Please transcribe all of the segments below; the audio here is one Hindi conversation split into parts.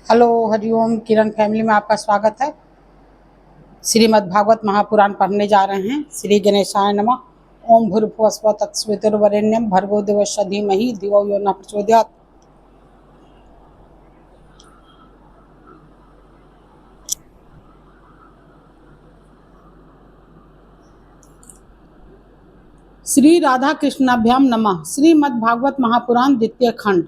हेलो हरिओम किरण फैमिली में आपका स्वागत है। श्रीमद् भागवत महापुराण पढ़ने जा रहे हैं। श्री गणेशाय नमः। ओम भूर्भुवः स्वः तत्सवितुर्वरेण्यं भर्गो देवस्य धीमहि धियो यो नः प्रचोदयात्। श्री राधा कृष्णाभ्याम नमः। श्रीमद् भागवत महापुराण द्वितीय खंड।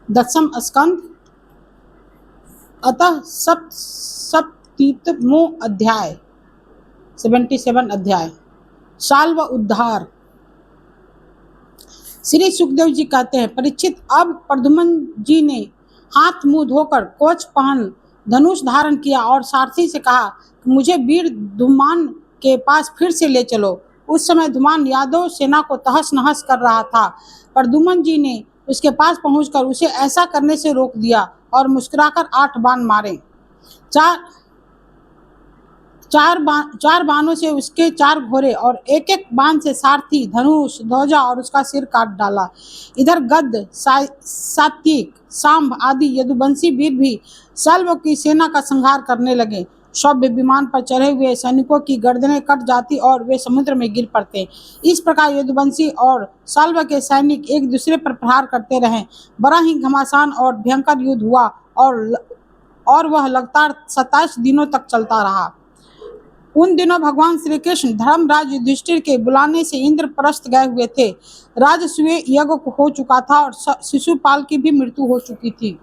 दसम स्कंद अतः सप्तमो अध्याय 77 अध्याय शाल्व उद्धार। श्री सुखदेव जी कहते हैं, परीक्षित, अब प्रद्युम्न जी ने हाथ मुंह धोकर कवच पहन धनुष धारण किया और सारथी से कहा कि मुझे वीर धूमान के पास फिर से ले चलो। उस समय धूमान यादव सेना को तहस नहस कर रहा था। प्रद्युम्न जी ने उसके पास पहुंचकर उसे ऐसा करने से रोक दिया और मुस्कुराकर 8 बाण मारे। चार बाणों से उसके 4 घोड़े और एक बाण से सारथी, धनुष, ध्वजा और उसका सिर काट डाला। इधर गद्द, सात्विक, सांब आदि यदुवंशी वीर भी शल्व की सेना का संहार करने लगे। सभ्य विमान पर चढ़े हुए सैनिकों की गर्दनें कट जाती और वे समुद्र में गिर पड़ते। इस प्रकार यदुवंशी और शल्व के सैनिक एक दूसरे पर प्रहार करते रहे। बड़ा ही घमासान और भयंकर युद्ध हुआ और वह लगातार 27 दिनों तक चलता रहा। उन दिनों भगवान श्री कृष्ण धर्मराज युधिष्ठिर के बुलाने से इंद्रप्रस्थ गए हुए थे। राजसूय यज्ञ हो चुका था और शिशुपाल की भी मृत्यु हो चुकी थी।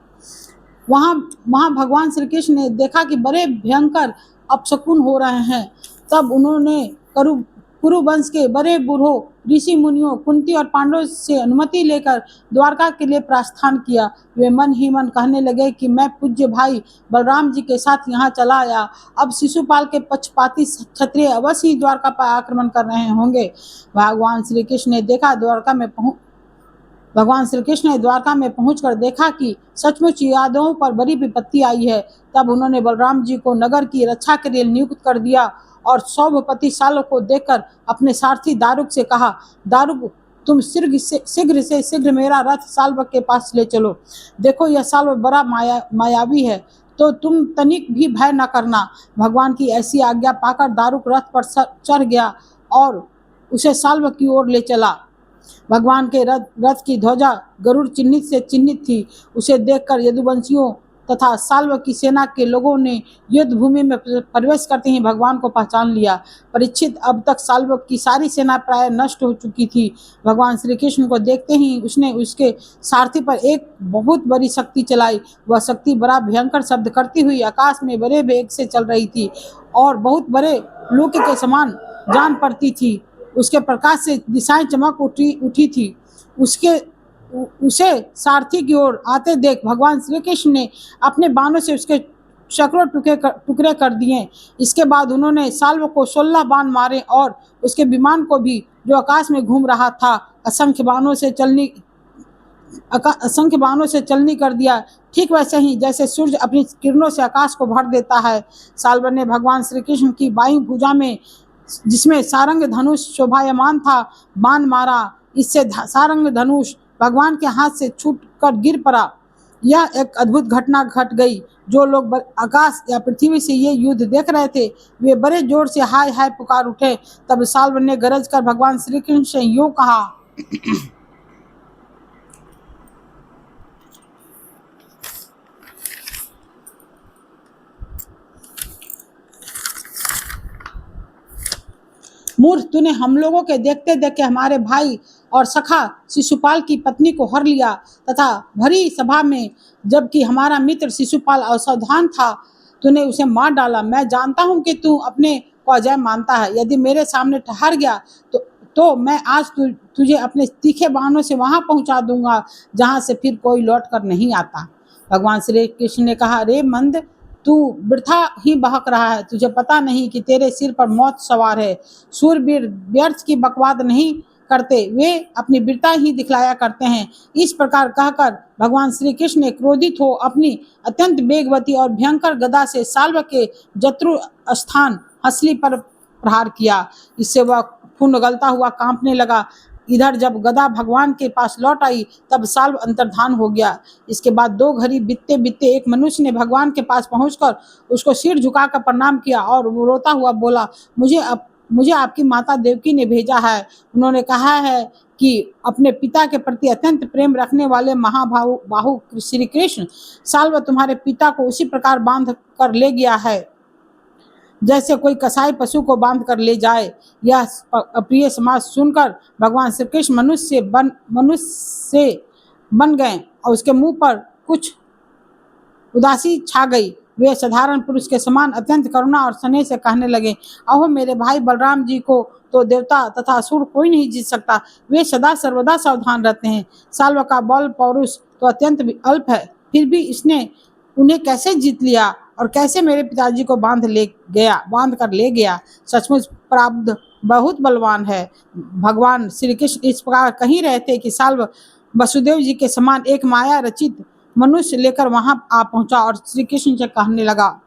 वहां भगवान श्री कृष्ण ने देखा कि बड़े भयंकर अपशकुन हो रहे हैं। तब उन्होंने कुरु वंश के बड़े बूढ़ों ऋषि मुनियों, कुंती और पांडवों से अनुमति लेकर द्वारका के लिए प्रस्थान किया। वे मन ही मन कहने लगे कि मैं पूज्य भाई बलराम जी के साथ यहाँ चला आया। अब शिशुपाल के पक्षपाती क्षत्रिय अवश्य ही द्वारका पर आक्रमण कर रहे होंगे। भगवान श्री कृष्ण ने द्वारका में पहुंचकर देखा कि सचमुच यादवों पर बड़ी विपत्ति आई है। तब उन्होंने बलराम जी को नगर की रक्षा के लिए नियुक्त कर दिया और सौभपति शाल्व को देखकर अपने सारथी दारुक से कहा, दारुक, तुम शीघ्र से शीघ्र मेरा रथ शाल्व के पास ले चलो। देखो, यह शाल्व बड़ा मायावी है, तो तुम तनिक भी भय न करना। भगवान की ऐसी आज्ञा पाकर दारुक रथ पर चढ़ गया और उसे शाल्व की ओर ले चला। भगवान के रथ की ध्वजा गरुड़ चिन्हित से चिन्हित थी। उसे देखकर यदुवंशियों तथा शाल्व की सेना के लोगों ने युद्ध भूमि में प्रवेश करते ही भगवान को पहचान लिया। परीक्षित, अब तक शाल्व की सारी सेना प्राय नष्ट हो चुकी थी। भगवान श्री कृष्ण को देखते ही उसने उसके सारथी पर एक बहुत बड़ी शक्ति चलाई। वह शक्ति बड़ा भयंकर शब्द करती हुई आकाश में बड़े वेग से चल रही थी और बहुत बड़े लोक के समान जान पड़ती थी। उसके प्रकाश से दिशाएं चमक उठी थी। उसे सारथी की ओर आते देख भगवान श्री कृष्ण ने अपने बाणों से उसके सैकड़ों टुकड़े कर दिए। इसके बाद उन्होंने शाल्व को 16 बाण मारे और उसके विमान को भी, जो आकाश में घूम रहा था, असंख्य बाणों से चलनी कर दिया। ठीक वैसे ही जैसे सूर्य अपनी किरणों से आकाश को भर देता है। शाल्व ने भगवान श्री कृष्ण की बाईं भुजा में, जिसमें सारंग धनुष शोभायमान था, बाण मारा। इससे सारंग धनुष भगवान के हाथ से छूटकर गिर पड़ा। यह एक अद्भुत घटना घट गई। जो लोग आकाश या पृथ्वी से ये युद्ध देख रहे थे, वे बड़े जोर से हाय हाय पुकार उठे। तब शाल्व ने गरज कर भगवान श्री कृष्ण से यूं कहा, मूर्ख, तूने हम लोगों के देखते देखते हमारे भाई और सखा शिशुपाल की पत्नी को हर लिया तथा भरी सभा में, जबकि हमारा मित्र शिशुपाल असावधान था, तूने उसे मार डाला। मैं जानता हूं कि तू अपने को अजय मानता है। यदि मेरे सामने ठहर गया तो मैं आज तुझे अपने तीखे बाणों से वहां पहुंचा दूंगा जहां से फिर कोई लौट कर नहीं आता। भगवान श्री कृष्ण ने कहा, रे मंद, तू वृथा ही बहक रहा है। तुझे पता नहीं कि तेरे सिर पर मौत सवार है। सूरवीर, व्यर्थ की बकवाद नहीं करते, वे अपनी वीरता ही दिखलाया करते हैं। इस प्रकार कहकर भगवान श्री कृष्ण ने क्रोधित हो अपनी अत्यंत वेगवती और भयंकर गदा से साल्व के जत्रु स्थान हंसली पर प्रहार किया। इससे वह खून उगलता हुआ कांपने लगा। इधर जब गदा भगवान के पास लौट आई तब साल्व अंतर्धान हो गया। इसके बाद 2 घड़ी बीतते बीतते एक मनुष्य ने भगवान के पास पहुंचकर उसको सिर झुकाकर प्रणाम किया और वो रोता हुआ बोला, मुझे आपकी माता देवकी ने भेजा है। उन्होंने कहा है कि अपने पिता के प्रति अत्यंत प्रेम रखने वाले बाहु श्री कृष्ण साल्व तुम्हारे पिता को उसी प्रकार बांध कर ले गया है जैसे कोई कसाई पशु को बांध कर ले जाए। यह अप्रिय समाज सुनकर भगवान श्री कृष्ण मनुष्य बन गए और उसके मुंह पर कुछ उदासी छा गई। वे साधारण पुरुष के समान अत्यंत करुणा और स्नेह से कहने लगे, अहो मेरे भाई बलराम जी को तो देवता तथा असुर कोई नहीं जीत सकता। वे सदा सर्वदा सावधान रहते हैं। साल्व का बल पौरुष तो अत्यंत अल्प है, फिर भी इसने उन्हें कैसे जीत लिया और कैसे मेरे पिताजी को बांध कर ले गया। सचमुच प्रारब्ध बहुत बलवान है। भगवान श्री कृष्ण इस प्रकार कहीं रहे थे कि साल्व वसुदेव जी के समान एक माया रचित मनुष्य लेकर वहां आ पहुंचा और श्री कृष्ण से कहने लगा,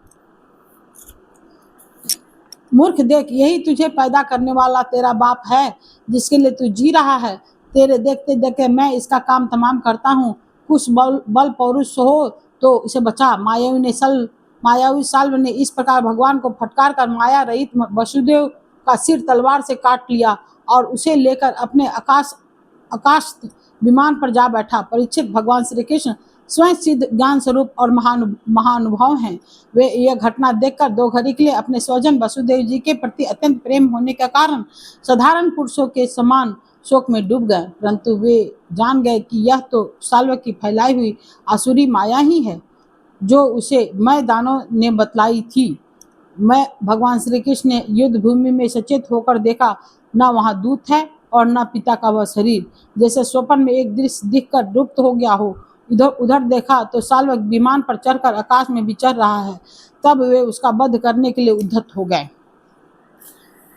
मूर्ख देख, यही तुझे पैदा करने वाला तेरा बाप है जिसके लिए तू जी रहा है। तेरे देखते देखते मैं इसका काम तमाम करता हूँ। कुछ बल पौरुष हो तो इसे बचा। मायावी साल्व ने इस प्रकार भगवान को फटकार कर माया रहित वसुदेव का सिर तलवार से काट लिया और उसे लेकर अपने आकाश विमान पर जा बैठा। परीक्षित, भगवान श्री कृष्ण स्वयं सिद्ध ज्ञान स्वरूप और महानुभव हैं। वे यह घटना देखकर 2 घड़ी के लिए अपने स्वजन वसुदेव जी के प्रति अत्यंत प्रेम होने के कारण साधारण पुरुषों के समान शोक में डूब गए, परंतु वे जान गए कि यह तो साल्व की फैलाई हुई आसुरी माया ही है जो उसे मैं दानव ने बतलाई थी। मैं भगवान श्री कृष्ण ने युद्ध भूमि में सचेत होकर देखा, न वहाँ दूत है और न पिता का वह शरीर। जैसे स्वप्न में एक दृश्य दिखकर लुप्त हो गया हो। इधर उधर देखा तो साल्व विमान पर चढ़कर आकाश में विचर रहा है। तब वे उसका वध करने के लिए उद्धत हो गए।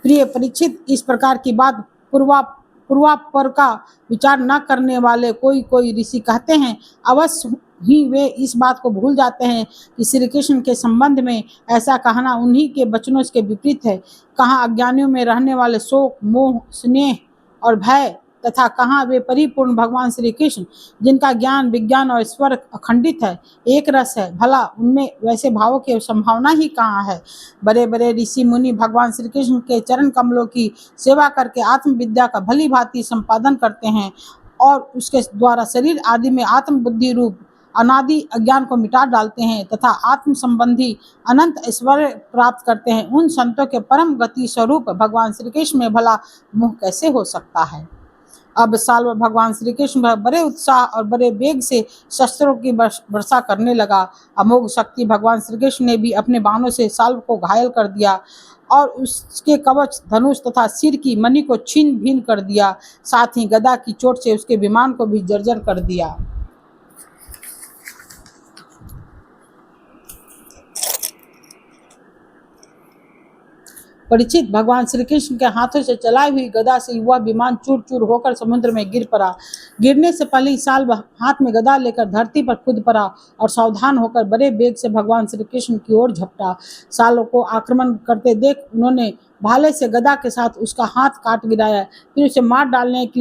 प्रिय परीक्षित, इस प्रकार की बात पूर्वापर का विचार न करने वाले कोई ऋषि कहते हैं, अवश्य ही वे इस बात को भूल जाते हैं कि श्री कृष्ण के संबंध में ऐसा कहना उन्हीं के वचनों के विपरीत है। कहाँ अज्ञानियों में रहने वाले शोक, मोह, स्नेह और भय तथा कहाँ वे परिपूर्ण भगवान श्री कृष्ण जिनका ज्ञान, विज्ञान और ईश्वर अखंडित है, एक रस है। भला उनमें वैसे भावों की संभावना ही कहाँ है। बड़े बड़े ऋषि मुनि भगवान श्री कृष्ण के चरण कमलों की सेवा करके आत्मविद्या का भली भांति संपादन करते हैं और उसके द्वारा शरीर आदि में आत्म बुद्धि रूप अनादि अज्ञान को मिटा डालते हैं तथा आत्म संबंधी अनंत ऐश्वर्य प्राप्त करते हैं। उन संतों के परम गति स्वरूप भगवान श्री कृष्ण में भला मोह कैसे हो सकता है। अब साल्व भगवान श्री कृष्ण बड़े उत्साह और बड़े वेग से शस्त्रों की वर्षा करने लगा। अमोघ शक्ति भगवान श्री कृष्ण ने भी अपने बाणों से साल्व को घायल कर दिया और उसके कवच, धनुष तथा सिर की मणि को छीन भीन कर दिया। साथ ही गदा की चोट से उसके विमान को भी जर्जर कर दिया। परीक्षित, भगवान श्री कृष्ण के हाथों से चलाई हुई गदा से वह विमान चूर चूर होकर समुद्र में गिर पड़ा। गिरने से पहले ही साल्व हाथ में गदा लेकर धरती पर कूद पड़ा और सावधान होकर बड़े वेग से भगवान श्री कृष्ण की ओर झपटा। साल्व को आक्रमण करते देख उन्होंने भाले से गदा के साथ उसका हाथ काट गिराया। फिर उसे मार डालने के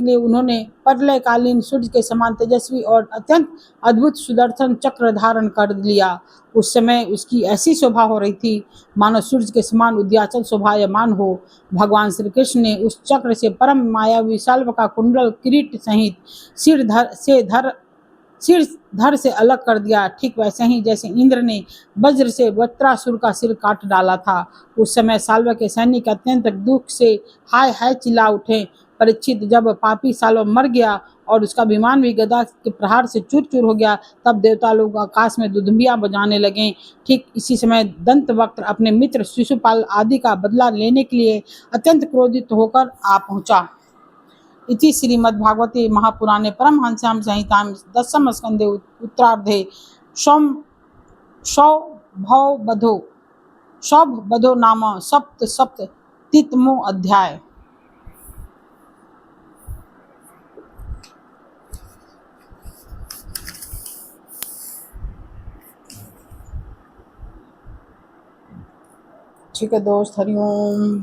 लिए उन्होंने प्रलयकालीन सूर्य के समान तेजस्वी और अत्यंत अद्भुत सुदर्शन चक्र धारण कर लिया। उस समय उसकी ऐसी शोभा हो रही थी मानो सूर्य के समान उदयाचल शोभायमान हो। भगवान श्री कृष्ण ने उस चक्र से परम मायावी साल्व का कुंडल किरीट सहित सिर धड़ से अलग कर दिया। ठीक वैसे ही जैसे इंद्र ने वज्र से वत्रासुर का सिर काट डाला था। उस समय साल्व के सैनिक अत्यंत दुख से हाय हाय चिल्ला उठे। परीक्षित, जब पापी साल्व मर गया और उसका विमान भी गदा के प्रहार से चूर चूर हो गया, तब देवता लोग आकाश में दुदुम्बियां बजाने लगे। ठीक इसी समय दंतवक्त्र अपने मित्र शिशुपाल आदि का बदला लेने के लिए अत्यंत क्रोधित होकर आ पहुंचा। इति श्रीमद्भागवते महापुराणे परमहंस्यां संहितां 10 स्कंदे उत्तरार्धे सौभवबधो नाम सप्त 33वां अध्याय। ठीक है दोस्त, हरिओम।